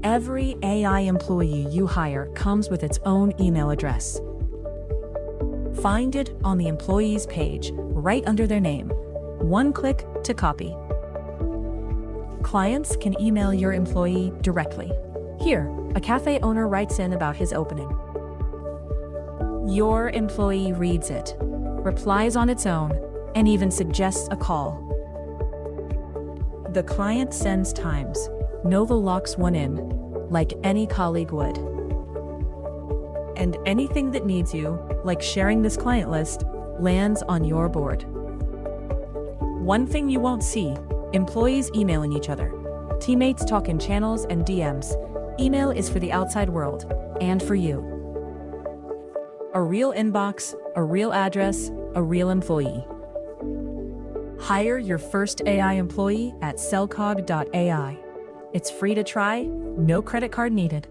Every AI employee you hire comes with its own email address. Find it on the employees page, right under their name. One click to copy. Clients can email your employee directly. Here, a cafe owner writes in about his opening. Your employee reads it, replies on its own, and even suggests a call. The client sends times. Nova locks one in, like any colleague would. And anything that needs you, like sharing this client list, lands on your board. One thing you won't see: employees emailing each other. Teammates talk in channels and DMs. Email is for the outside world, and for you. A real inbox, a real address, a real employee. Hire your first AI employee at CellCog.ai. It's free to try, no credit card needed.